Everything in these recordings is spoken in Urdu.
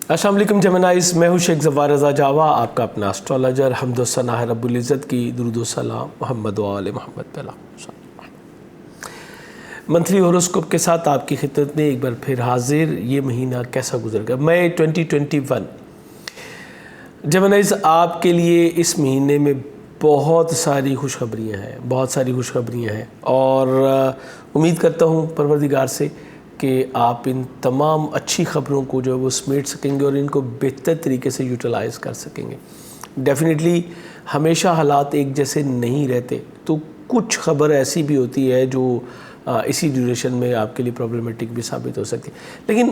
السلام علیکم جمنائز، میں ہوں شیخ ظفار رضا جاوا، آپ کا اپنا اسٹرالوجر۔ حمد و ثنا ہے رب العزت کی، درود و سلام محمد و آل محمد پہ۔ منتھلی ہوروسکوپ کے ساتھ آپ کی خدمت میں ایک بار پھر حاضر۔ یہ مہینہ کیسا گزر گیا؟ مئی 2021۔ جمنائز، آپ کے لیے اس مہینے میں بہت ساری خوشخبریاں ہیں اور امید کرتا ہوں پروردگار سے کہ آپ ان تمام اچھی خبروں کو جو ہے وہ سمیٹ سکیں گے اور ان کو بہتر طریقے سے یوٹیلائز کر سکیں گے۔ ڈیفینیٹلی ہمیشہ حالات ایک جیسے نہیں رہتے، تو کچھ خبر ایسی بھی ہوتی ہے جو اسی ڈیوریشن میں آپ کے لیے پرابلمٹک بھی ثابت ہو سکتی ہے، لیکن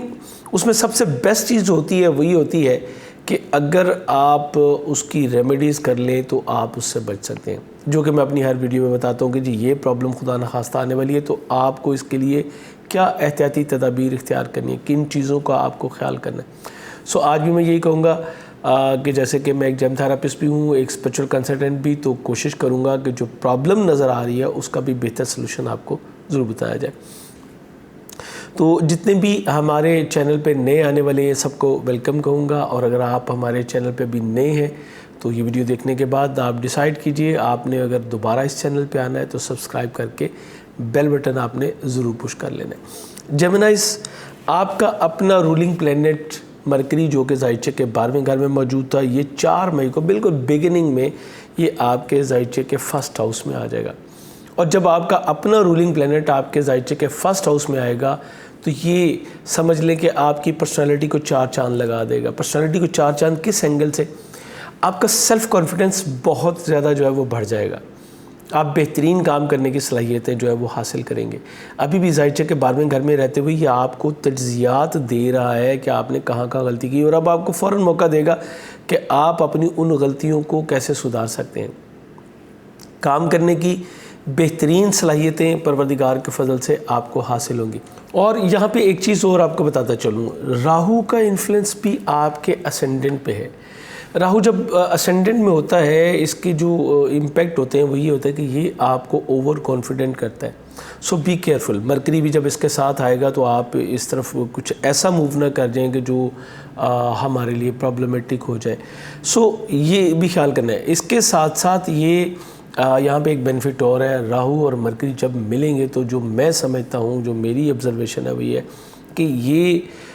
اس میں سب سے بیسٹ چیز جو ہوتی ہے وہی ہوتی ہے کہ اگر آپ اس کی ریمیڈیز کر لیں تو آپ اس سے بچ سکتے ہیں، جو کہ میں اپنی ہر ویڈیو میں بتاتا ہوں کہ جی یہ پرابلم خدا نخواستہ آنے والی ہے، تو آپ کو اس کے لیے کیا احتیاطی تدابیر اختیار کرنی ہے، کن چیزوں کا آپ کو خیال کرنا ہے۔ آج بھی میں یہی کہوں گا کہ جیسے کہ میں ایک جیم تھراپسٹ بھی ہوں، ایک اسپرچول کنسلٹنٹ بھی، تو کوشش کروں گا کہ جو پرابلم نظر آ رہی ہے اس کا بھی بہتر سلوشن آپ کو ضرور بتایا جائے۔ تو جتنے بھی ہمارے چینل پہ نئے آنے والے ہیں سب کو ویلکم کہوں گا، اور اگر آپ ہمارے چینل پہ بھی نئے ہیں تو یہ ویڈیو دیکھنے کے بعد آپ ڈیسائیڈ کیجئے آپ نے اگر دوبارہ اس چینل پہ آنا ہے تو سبسکرائب کر کے بیل بٹن آپ نے ضرور پش کر لینا ہے۔ جیمنائز، آپ کا اپنا رولنگ پلینٹ مرکری جو کہ زائچے کے 12ویں گھر میں موجود تھا، یہ 4 مئی کو بالکل بگننگ میں یہ آپ کے زائچے کے فرسٹ ہاؤس میں آ جائے گا، اور جب آپ کا اپنا رولنگ پلینٹ آپ کے زائچے کے فرسٹ ہاؤس میں آئے گا تو یہ سمجھ لیں کہ آپ کی پرسنالٹی کو 4 چاند لگا دے گا۔ پرسنالٹی کو 4 چاند کس اینگل سے؟ آپ کا سیلف کانفیڈنس بہت زیادہ جو ہے وہ بڑھ جائے گا، آپ بہترین کام کرنے کی صلاحیتیں جو ہے وہ حاصل کریں گے۔ ابھی بھی زائچے کے 12ویں گھر میں رہتے ہوئے یہ آپ کو تجزیات دے رہا ہے کہ آپ نے کہاں غلطی کی، اور اب آپ کو فوراً موقع دے گا کہ آپ اپنی ان غلطیوں کو کیسے سدھار سکتے ہیں۔ کام کرنے کی بہترین صلاحیتیں پروردگار کے فضل سے آپ کو حاصل ہوں گی۔ اور یہاں پہ ایک چیز اور آپ کو بتاتا چلوں، راہو کا انفلوئنس بھی آپ کے اسینڈنٹ پہ ہے۔ راہو جب اسینڈنٹ میں ہوتا ہے، اس کے جو امپیکٹ ہوتے ہیں وہ یہ ہوتا ہے کہ یہ آپ کو اوور کانفیڈنٹ کرتا ہے، بی کیئرفل۔ مرکری بھی جب اس کے ساتھ آئے گا تو آپ اس طرف کچھ ایسا موو نہ کر جائیں کہ جو ہمارے لیے پرابلمٹک ہو جائے، یہ بھی خیال کرنا ہے۔ اس کے ساتھ ساتھ یہ یہاں پہ ایک بینیفٹ اور ہے، راہو اور مرکری جب ملیں گے تو جو میں سمجھتا ہوں، جو میری آبزرویشن ہے وہ یہ ہے کہ یہ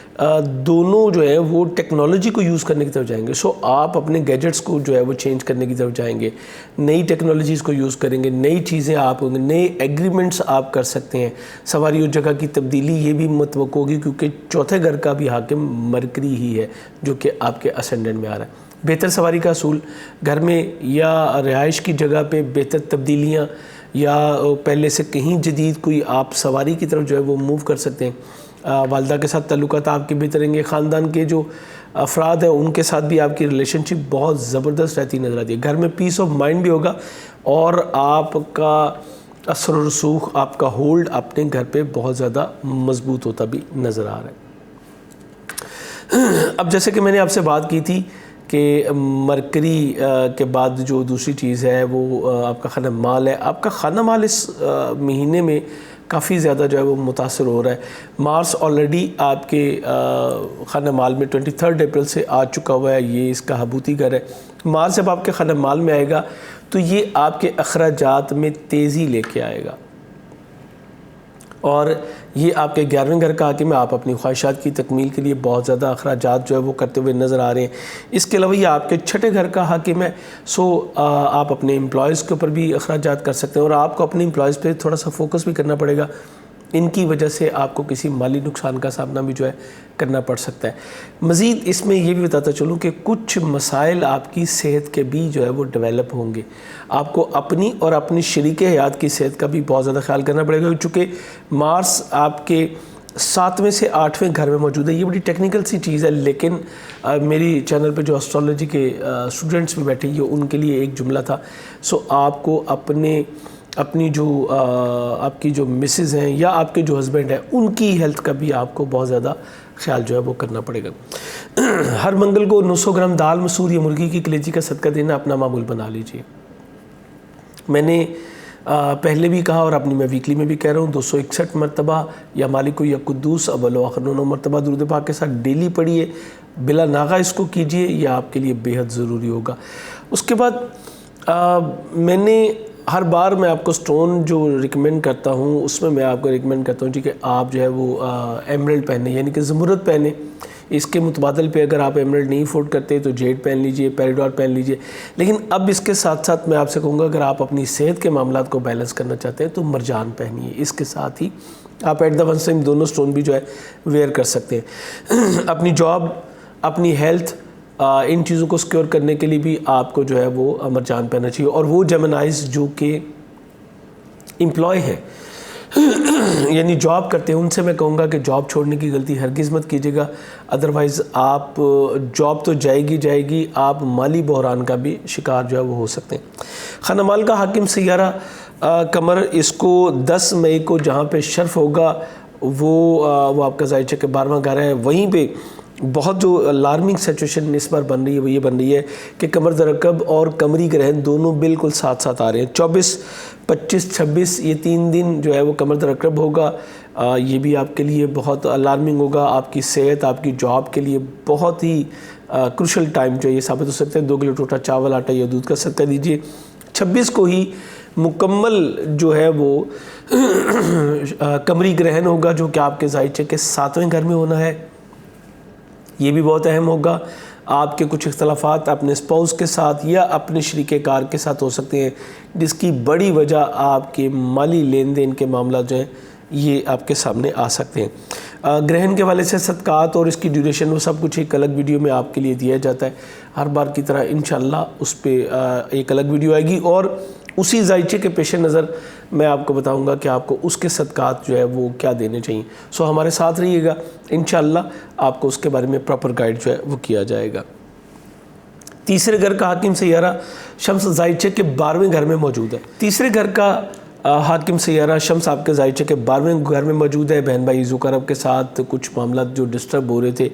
دونوں جو ہے وہ ٹیکنالوجی کو یوز کرنے کی طرف جائیں گے۔ آپ اپنے گیجٹس کو جو ہے وہ چینج کرنے کی طرف جائیں گے، نئی ٹیکنالوجیز کو یوز کریں گے، نئی چیزیں آپ نئے ایگریمنٹس آپ کر سکتے ہیں۔ سواری اور جگہ کی تبدیلی یہ بھی متوقع ہوگی کیونکہ 4تھے گھر کا بھی حاکم مرکری ہی ہے جو کہ آپ کے اسینڈنٹ میں آ رہا ہے۔ بہتر سواری کا اصول، گھر میں یا رہائش کی جگہ پہ بہتر تبدیلیاں، یا پہلے سے کہیں جدید کوئی آپ سواری کی طرف جو ہے وہ موو کر سکتے ہیں۔ والدہ کے ساتھ تعلقات آپ کے بہتر رہیں گے۔ خاندان کے جو افراد ہیں ان کے ساتھ بھی آپ کی ریلیشن شپ بہت زبردست رہتی نظر آتی ہے۔ گھر میں پیس آف مائنڈ بھی ہوگا، اور آپ کا اثر و رسوخ، آپ کا ہولڈ اپنے گھر پہ بہت زیادہ مضبوط ہوتا بھی نظر آ رہا ہے۔ اب جیسے کہ میں نے آپ سے بات کی تھی کہ مرکری کے بعد جو دوسری چیز ہے وہ آپ کا خانہ مال ہے۔ آپ کا خانہ مال اس مہینے میں کافی زیادہ جو ہے وہ متاثر ہو رہا ہے۔ مارس آلریڈی آپ کے خانہ مال میں 23 اپریل سے آ چکا ہوا ہے، یہ اس کا حبوتی گھر ہے۔ مارس جب آپ کے خانہ مال میں آئے گا تو یہ آپ کے اخراجات میں تیزی لے کے آئے گا، اور یہ آپ کے 11ویں گھر کا حاکم ہے۔ آپ اپنی خواہشات کی تکمیل کے لیے بہت زیادہ اخراجات جو ہے وہ کرتے ہوئے نظر آ رہے ہیں۔ اس کے علاوہ یہ آپ کے 6ٹھے گھر کا حاکم ہے، آپ اپنے امپلائیز کے اوپر بھی اخراجات کر سکتے ہیں، اور آپ کو اپنے امپلائیز پہ تھوڑا سا فوکس بھی کرنا پڑے گا۔ ان کی وجہ سے آپ کو کسی مالی نقصان کا سامنا بھی جو ہے کرنا پڑ سکتا ہے۔ مزید اس میں یہ بھی بتاتا چلوں کہ کچھ مسائل آپ کی صحت کے بھی جو ہے وہ ڈیولپ ہوں گے۔ آپ کو اپنی اور اپنی شریک حیات کی صحت کا بھی بہت زیادہ خیال کرنا پڑے گا، چونکہ مارس آپ کے 7ویں سے 8ویں گھر میں موجود ہے۔ یہ بڑی ٹیکنیکل سی چیز ہے، لیکن میری چینل پہ جو اسٹرالوجی کے اسٹوڈنٹس بھی بیٹھے ہیں ان کے لیے ایک جملہ تھا، آپ کو اپنی جو آپ کی جو مسز ہیں یا آپ کے جو ہسبینڈ ہیں ان کی ہیلتھ کا بھی آپ کو بہت زیادہ خیال جو ہے وہ کرنا پڑے گا۔ ہر منگل کو 900 گرام دال مسور یا مرغی کی کلیجی کا صدقہ دینا اپنا معمول بنا لیجئے۔ میں نے پہلے بھی کہا اور اپنی میں ویکلی میں بھی کہہ رہا ہوں، 261 مرتبہ یا مالک یا قدوس اول و آخر 9 مرتبہ درود پاک کے ساتھ ڈیلی پڑھیے، بلا ناغہ اس کو کیجئے، یہ آپ کے لیے بے حد ضروری ہوگا۔ اس کے بعد میں نے ہر بار میں آپ کو سٹون جو ریکمینڈ کرتا ہوں اس میں آپ کو ریکمینڈ کرتا ہوں کہ آپ جو ہے وہ ایمرلڈ پہنیں، یعنی کہ زمرد پہنیں۔ اس کے متبادل پہ اگر آپ ایمرلڈ نہیں افورڈ کرتے تو جیڈ پہن لیجئے، پیریڈور پہن لیجئے، لیکن اب اس کے ساتھ ساتھ میں آپ سے کہوں گا اگر آپ اپنی صحت کے معاملات کو بیلنس کرنا چاہتے ہیں تو مرجان پہنیے۔ اس کے ساتھ ہی آپ ایٹ دا ون ٹائم دونوں سٹون بھی جو ہے ویئر کر سکتے ہیں۔ اپنی جاب، اپنی ہیلتھ، ان چیزوں کو سیکیور کرنے کے لیے بھی آپ کو جو ہے وہ مرجان پہننا چاہیے۔ اور وہ جیمنائز جو کہ امپلائی ہیں یعنی جاب کرتے ہیں، ان سے میں کہوں گا کہ جاب چھوڑنے کی غلطی ہرگز مت کیجیے گا، ادروائز آپ جاب تو جائے گی، آپ مالی بحران کا بھی شکار جو ہے وہ ہو سکتے ہیں۔ خانہ مال کا حاکم سیارہ قمر، اس کو 10 مئی کو جہاں پہ شرف ہوگا وہ آپ کا ظاہر ہے کہ 12واں گھر ہے، وہیں پہ بہت جو الارمنگ سچویشن اس بار بن رہی ہے وہ یہ بن رہی ہے کہ قمر درکب اور قمری گرہن دونوں بالکل ساتھ ساتھ آ رہے ہیں۔ 24، 25، 26 یہ 3 دن جو ہے وہ قمر درکب ہوگا۔ یہ بھی آپ کے لیے بہت الارمنگ ہوگا، آپ کی صحت، آپ کی جاب کے لیے بہت ہی کروشل ٹائم جو ہے یہ ثابت ہو سکتے ہیں۔ 2 کلو ٹوٹا چاول، آٹا یا دودھ کا صدقہ دیجیے۔ 26 کو ہی مکمل جو ہے وہ قمری گرہن ہوگا جو کہ آپ کے ظاہر ہے کہ 7ویں گھر میں ہونا ہے، یہ بھی بہت اہم ہوگا۔ آپ کے کچھ اختلافات اپنے اسپاؤس کے ساتھ یا اپنے شریک کار کے ساتھ ہو سکتے ہیں، جس کی بڑی وجہ آپ کے مالی لین دین کے معاملات جو ہیں یہ آپ کے سامنے آ سکتے ہیں۔ گرہن کے والے سے صدقات اور اس کی ڈیوریشن وہ سب کچھ ایک الگ ویڈیو میں آپ کے لیے دیا جاتا ہے، ہر بار کی طرح انشاءاللہ اس پہ ایک الگ ویڈیو آئے گی، اور اسی ذائچے کے پیش نظر میں آپ کو بتاؤں گا کہ آپ کو اس کے صدقات جو ہے وہ کیا دینے چاہیے۔ سو ہمارے ساتھ رہیے گا، انشاءاللہ آپ کو اس کے بارے میں پراپر گائیڈ جو ہے وہ کیا جائے گا۔ تیسرے گھر کا حاکم سیارہ شمس ذائچے کے 12ویں گھر میں موجود ہے۔ تیسرے گھر کا حاکم سیارہ شمس آپ کے ذائچے کے 12ویں گھر میں موجود ہے۔ بہن بھائی ذوالقرب کے ساتھ کچھ معاملات جو ڈسٹرب ہو رہے تھے،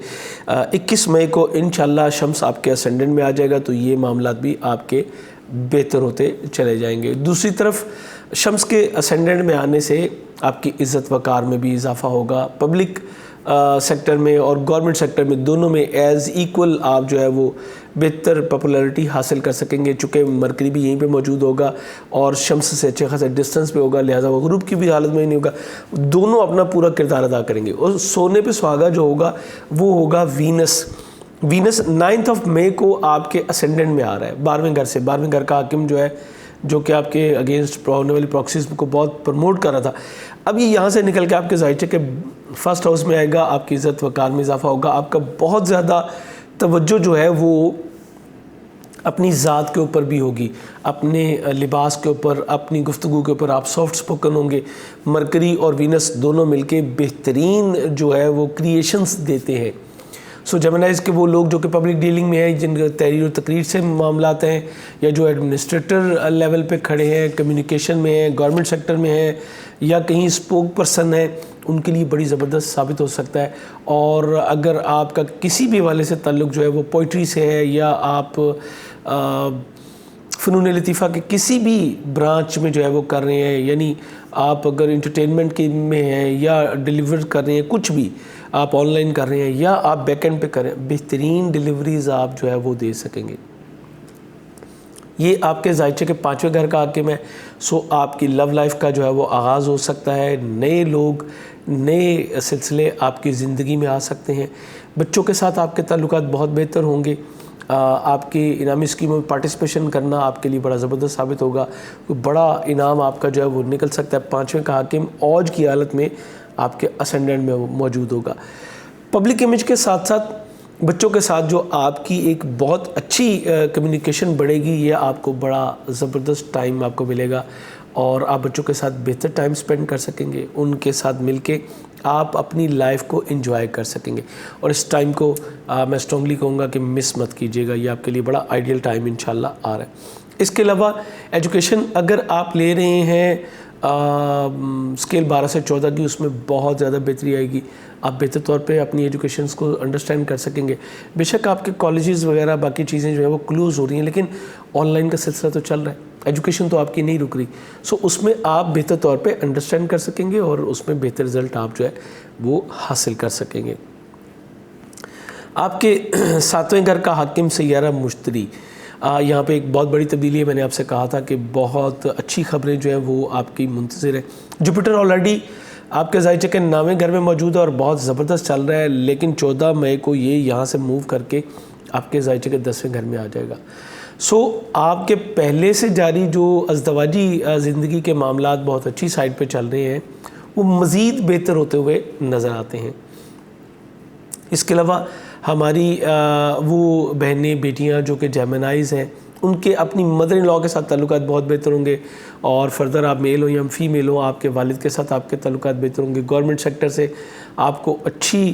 21 مئی کو انشاءاللہ شمس آپ کے اسینڈنٹ میں آ جائے گا، تو یہ معاملات بھی آپ کے بہتر ہوتے چلے جائیں گے۔ دوسری طرف شمس کے اسینڈنٹ میں آنے سے آپ کی عزت وقار میں بھی اضافہ ہوگا، پبلک سیکٹر میں اور گورنمنٹ سیکٹر میں دونوں میں ایز ایکول آپ جو ہے وہ بہتر پاپولیرٹی حاصل کر سکیں گے، چونکہ مرکری بھی یہیں پہ موجود ہوگا اور شمس سے اچھے خاصے ڈسٹنس پہ ہوگا، لہٰذا وہ غروب کی بھی حالت میں نہیں ہوگا، دونوں اپنا پورا کردار ادا کریں گے۔ اور سونے پہ سہاگا جو ہوگا وہ ہوگا وینس 9 مئی کو آپ کے اسینڈنٹ میں آ رہا ہے 12ویں گھر سے۔ 12ویں گھر کا حاکم جو ہے جو کہ آپ کے اگینسٹ ہونے والی پراکسیز کو بہت پروموٹ کر رہا تھا، اب یہ یہاں سے نکل کے آپ کے ظاہر کے فرسٹ ہاؤس میں آئے گا، آپ کی عزت وقار میں اضافہ ہوگا، آپ کا بہت زیادہ توجہ جو ہے وہ اپنی ذات کے اوپر بھی ہوگی، اپنے لباس کے اوپر، اپنی گفتگو کے اوپر آپ سافٹ سپوکن ہوں گے۔ مرکری اور وینس دونوں مل کے بہترین جو ہے وہ کریشنز دیتے ہیں۔ سو جیمنائز کے وہ لوگ جو کہ پبلک ڈیلنگ میں ہیں، جن کے تحریر و تقریر سے معاملات ہیں، یا جو ایڈمنسٹریٹر لیول پہ کھڑے ہیں، کمیونیکیشن میں ہیں، گورنمنٹ سیکٹر میں ہیں، یا کہیں اسپوک پرسن ہیں، ان کے لیے بڑی زبردست ثابت ہو سکتا ہے۔ اور اگر آپ کا کسی بھی حوالے سے تعلق جو ہے وہ پوئٹری سے ہے، یا آپ فنون لطیفہ کے کسی بھی برانچ میں جو ہے وہ کر رہے ہیں، یعنی آپ اگر انٹرٹینمنٹ کے میں ہیں یا ڈیلیور کر رہے ہیں، کچھ بھی آپ آن لائن کر رہے ہیں یا آپ بیک اینڈ پہ کریں، بہترین ڈیلیوریز آپ جو ہے وہ دے سکیں گے۔ یہ آپ کے ذائچے کے 5ویں گھر کا حاکم ہے، سو آپ کی لو لائف کا جو ہے وہ آغاز ہو سکتا ہے، نئے لوگ، نئے سلسلے آپ کی زندگی میں آ سکتے ہیں۔ بچوں کے ساتھ آپ کے تعلقات بہت بہتر ہوں گے، آپ کی انعامی اسکیموں میں پارٹیسپیشن کرنا آپ کے لیے بڑا زبردست ثابت ہوگا، بڑا انعام آپ کا جو ہے وہ نکل سکتا ہے۔ 5ویں کا حاکم اوج کی حالت میں آپ کے اسینڈنٹ میں موجود ہوگا۔ پبلک امیج کے ساتھ ساتھ بچوں کے ساتھ جو آپ کی ایک بہت اچھی کمیونیکیشن بڑھے گی، یہ آپ کو بڑا زبردست ٹائم آپ کو ملے گا، اور آپ بچوں کے ساتھ بہتر ٹائم سپینڈ کر سکیں گے، ان کے ساتھ مل کے آپ اپنی لائف کو انجوائے کر سکیں گے، اور اس ٹائم کو میں اسٹرانگلی کہوں گا کہ مس مت کیجیے گا، یہ آپ کے لیے بڑا آئیڈیل ٹائم انشاءاللہ آ رہا ہے۔ اس کے علاوہ ایجوکیشن اگر آپ لے رہے ہیں اسکیل 12 سے 14 کی، اس میں بہت زیادہ بہتری آئے گی. آپ بہتر طور پہ اپنی ایجوکیشنس کو انڈرسٹینڈ کر سکیں گے. بے شک آپ کے کالجز وغیرہ باقی چیزیں جو ہیں وہ کلوز ہو رہی ہیں، لیکن آن لائن کا سلسلہ تو چل رہا ہے، ایجوکیشن تو آپ کی نہیں رک رہی. سو اس میں آپ بہتر طور پہ انڈرسٹینڈ کر سکیں گے اور اس میں بہتر رزلٹ آپ جو ہے وہ حاصل کر سکیں گے. آپ کے 7ویں گھر کا حاکم سیارہ مشتری، یہاں پہ ایک بہت بڑی تبدیلی ہے. میں نے آپ سے کہا تھا کہ بہت اچھی خبریں جو ہیں وہ آپ کی منتظر ہیں. جوپیٹر آلریڈی آپ کے ذائچے کے 9ویں گھر میں موجود ہے اور بہت زبردست چل رہا ہے، لیکن 14 مئی کو یہ یہاں سے موو کر کے آپ کے ذائچے کے 10ویں گھر میں آ جائے گا. سو آپ کے پہلے سے جاری جو ازدواجی زندگی کے معاملات بہت اچھی سائڈ پہ چل رہے ہیں، وہ مزید بہتر ہوتے ہوئے نظر آتے ہیں. اس کے علاوہ ہماری وہ بہنیں بیٹیاں جو کہ جیمنائز ہیں، ان کے اپنی مدر ان لا کے ساتھ تعلقات بہت بہتر ہوں گے، اور فردر آپ میل ہوں یا فیمیل ہوں، آپ کے والد کے ساتھ آپ کے تعلقات بہتر ہوں گے. گورنمنٹ سیکٹر سے آپ کو اچھی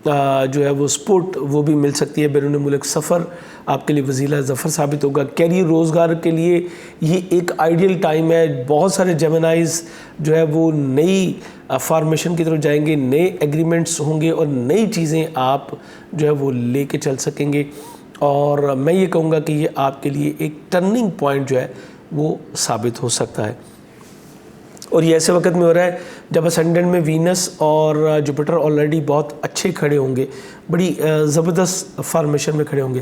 جو ہے وہ سپورٹ وہ بھی مل سکتی ہے. بیرون ملک سفر آپ کے لیے وسیلہ ظفر ثابت ہوگا. کیریئر روزگار کے لیے یہ ایک آئیڈیل ٹائم ہے. بہت سارے جیمنائز جو ہے وہ نئی فارمیشن کی طرف جائیں گے، نئے ایگریمنٹس ہوں گے اور نئی چیزیں آپ جو ہے وہ لے کے چل سکیں گے. اور میں یہ کہوں گا کہ یہ آپ کے لیے ایک ٹرننگ پوائنٹ جو ہے وہ ثابت ہو سکتا ہے. اور یہ ایسے وقت میں ہو رہا ہے جب اسینڈنٹ میں وینس اور جوپیٹر آلریڈی بہت اچھے کھڑے ہوں گے، بڑی زبردست فارمیشن میں کھڑے ہوں گے.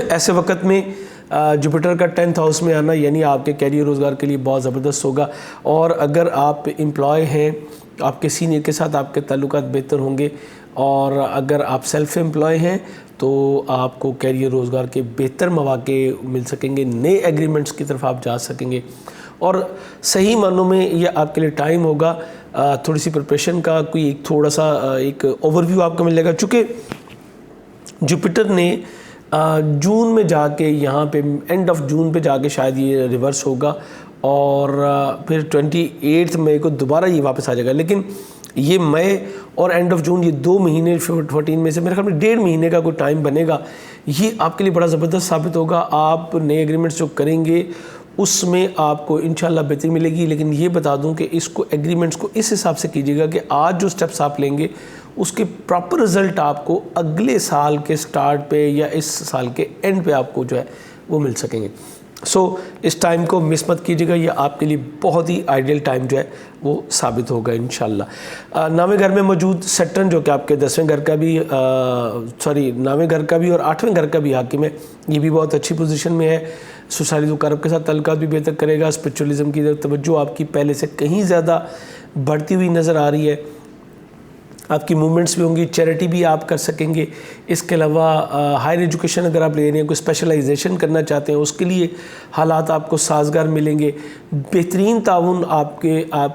ایسے وقت میں جوپیٹر کا 10th ہاؤس میں آنا یعنی آپ کے کیریئر روزگار کے لیے بہت زبردست ہوگا. اور اگر آپ امپلائی ہیں، آپ کے سینئر کے ساتھ آپ کے تعلقات بہتر ہوں گے، اور اگر آپ سیلف امپلائی ہیں تو آپ کو کیریئر روزگار کے بہتر مواقع مل سکیں گے، نئے ایگریمنٹس کی طرف آپ جا سکیں گے. اور صحیح معنوں میں یہ آپ کے لیے ٹائم ہوگا تھوڑی سی پریپریشن کا، کوئی ایک تھوڑا سا ایک اوور ویو آپ کو مل جائے گا. چونکہ جوپیٹر نے جون میں جا کے یہاں پہ اینڈ آف جون پہ جا کے شاید یہ ریورس ہوگا، اور پھر 28 مئی کو دوبارہ یہ واپس آ جائے گا. لیکن یہ مئی اور اینڈ آف جون، یہ 2 مہینے 14 میں سے میرے خیال میں 1.5 مہینے کا کوئی ٹائم بنے گا. یہ آپ کے لیے بڑا زبردست ثابت ہوگا. آپ نئے ایگریمنٹس جو کریں گے اس میں آپ کو انشاءاللہ بہتری ملے گی. لیکن یہ بتا دوں کہ اس کو ایگریمنٹس کو اس حساب سے کیجیے گا کہ آج جو سٹیپس آپ لیں گے اس کے پراپر رزلٹ آپ کو اگلے سال کے سٹارٹ پہ یا اس سال کے اینڈ پہ آپ کو جو ہے وہ مل سکیں گے. سو اس ٹائم کو مس مت کیجیے گا، یہ آپ کے لیے بہت ہی آئیڈیل ٹائم جو ہے وہ ثابت ہوگا انشاءاللہ. 9ویں گھر میں موجود سیٹرن جو کہ آپ کے 10ویں گھر کا بھی 9ویں گھر کا بھی اور 8ویں گھر کا بھی حاکم ہے، یہ بھی بہت اچھی پوزیشن میں ہے. سوشائل قرب کے ساتھ تعلقات بھی بہتر کرے گا. اسپرچولیزم کی توجہ آپ کی پہلے سے کہیں زیادہ بڑھتی ہوئی نظر آ رہی ہے. آپ کی موومنٹس بھی ہوں گی، چیریٹی بھی آپ کر سکیں گے. اس کے علاوہ ہائر ایجوکیشن اگر آپ لے رہے ہیں، کوئی اسپیشلائزیشن کرنا چاہتے ہیں، اس کے لیے حالات آپ کو سازگار ملیں گے. بہترین تعاون آپ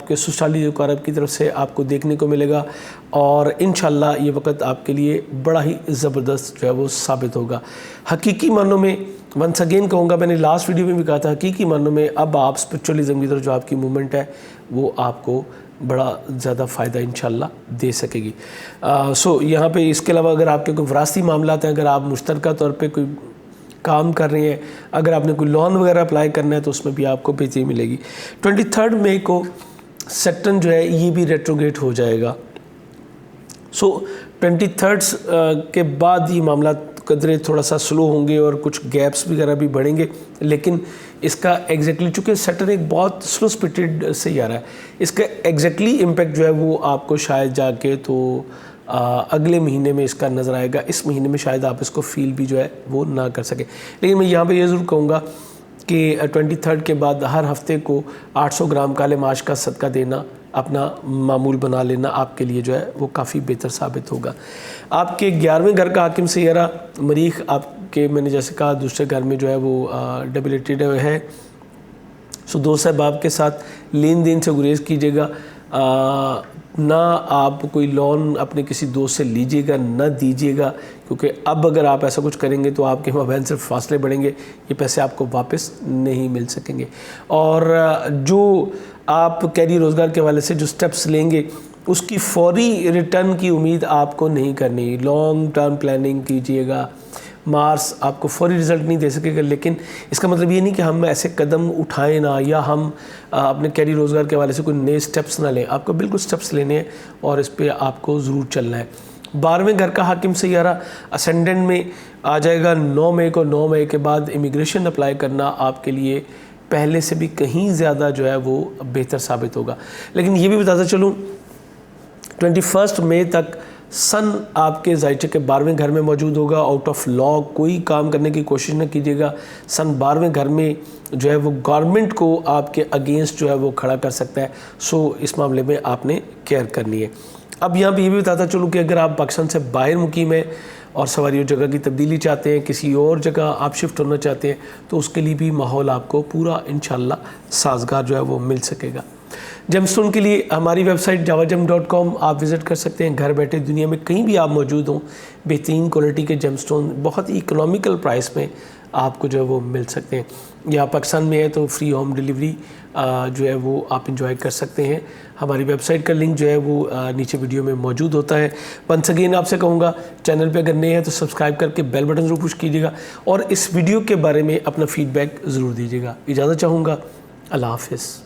کے سوشالی قرب کی طرف سے آپ کو دیکھنے کو ملے گا، اور انشاءاللہ یہ وقت آپ کے لیے بڑا ہی زبردست جو ہے وہ ثابت ہوگا. حقیقی معنوں میں ونس اگین کہوں گا، میں نے لاسٹ ویڈیو میں بھی کہا تھا، حقیقی معنوں میں اب آپ اسپرچولیزم کی طرف جو آپ کی موومنٹ ہے وہ آپ کو بڑا زیادہ فائدہ انشاءاللہ دے سکے گی. سو یہاں پہ اس کے علاوہ اگر آپ کے کوئی وراثتی معاملات ہیں، اگر آپ مشترکہ طور پہ کوئی کام کر رہے ہیں، اگر آپ نے کوئی لون وغیرہ اپلائی کرنا ہے تو اس میں بھی آپ کو بہتری ملے گی. 23 مئی کو سیٹرن جو ہے یہ بھی ریٹروگریٹ ہو جائے گا. سو 23 کے بعد یہ معاملات قدرے تھوڑا سا سلو ہوں گے اور کچھ گیپس وغیرہ بھی بڑھیں گے. لیکن اس کا ایگزیکٹلی چونکہ سیٹرن ایک بہت سلو سپیٹڈ سیارہ ہے، اس کا ایگزیکٹلی امپیکٹ جو ہے وہ آپ کو شاید جا کے تو اگلے مہینے میں اس کا نظر آئے گا. اس مہینے میں شاید آپ اس کو فیل بھی جو ہے وہ نہ کر سکیں. لیکن میں یہاں پہ یہ ضرور کہوں گا کہ 23 کے بعد ہر ہفتے کو 800 گرام کالے ماش کا صدقہ دینا اپنا معمول بنا لینا آپ کے لیے جو ہے وہ کافی بہتر ثابت ہوگا. آپ کے 11ویں گھر کا حاکم سیارہ مریخ آپ کے، میں نے جیسے کہا، دوسرے گھر میں جو ہے وہ ڈیبلیٹیڈ ہے. سو دوست احباب کے ساتھ لین دین سے گریز کیجیے گا. نہ آپ کوئی لون اپنے کسی دوست سے لیجیے گا، نہ دیجیے گا، کیونکہ اب اگر آپ ایسا کچھ کریں گے تو آپ کے مابین صرف فاصلے بڑھیں گے، یہ پیسے آپ کو واپس نہیں مل سکیں گے. اور جو آپ کیریئر روزگار کے حوالے سے جو سٹیپس لیں گے اس کی فوری ریٹرن کی امید آپ کو نہیں کرنی. لانگ ٹرم پلاننگ کیجیے گا، مارس آپ کو فوری رزلٹ نہیں دے سکے گا، لیکن اس کا مطلب یہ نہیں کہ ہم ایسے قدم اٹھائیں نہ، یا ہم اپنے کیری روزگار کے حوالے سے کوئی نئے سٹیپس نہ لیں. آپ کو بالکل سٹیپس لینے ہیں اور اس پہ آپ کو ضرور چلنا ہے. 12ویں گھر کا حاکم سیارہ اسینڈنٹ میں آ جائے گا 9 مئی کو. 9 مئی کے بعد امیگریشن اپلائی کرنا آپ کے لیے پہلے سے بھی کہیں زیادہ جو ہے وہ بہتر ثابت ہوگا. لیکن یہ بھی بتاتا چلوں 21 مئی تک سن آپ کے زائچے کے 12ویں گھر میں موجود ہوگا. آؤٹ آف لا کوئی کام کرنے کی کوشش نہ کیجیے گا. سن 12ویں گھر میں جو ہے وہ گورنمنٹ کو آپ کے اگینسٹ جو ہے وہ کھڑا کر سکتا ہے. سو اس معاملے میں آپ نے کیئر کرنی ہے. اب یہاں پہ یہ بھی بتاتا چلوں کہ اگر آپ پاکستان سے باہر مقیم ہیں اور سواری اور جگہ کی تبدیلی چاہتے ہیں، کسی اور جگہ آپ شفٹ ہونا چاہتے ہیں، تو اس کے لیے بھی ماحول آپ کو پورا انشاءاللہ سازگار جو ہے وہ مل سکے گا. جیم سٹون کے لیے ہماری ویب سائٹ javagem.com آپ وزٹ کر سکتے ہیں. گھر بیٹھے دنیا میں کہیں بھی آپ موجود ہوں، بہترین کوالٹی کے جیم سٹون بہت ہی اکنامیکل پرائس میں آپ کو جو ہے وہ مل سکتے ہیں. یا پاکستان میں ہے تو فری ہوم ڈیلیوری جو ہے وہ آپ انجوائے کر سکتے ہیں. ہماری ویب سائٹ کا لنک جو ہے وہ نیچے ویڈیو میں موجود ہوتا ہے. ونس اگین آپ سے کہوں گا چینل پہ اگر نئے ہیں تو سبسکرائب کر کے بیل بٹن ضرور پش کیجیے گا، اور اس ویڈیو کے بارے میں اپنا فیڈ بیک ضرور دیجیے گا. اجازت چاہوں گا. اللہ حافظ.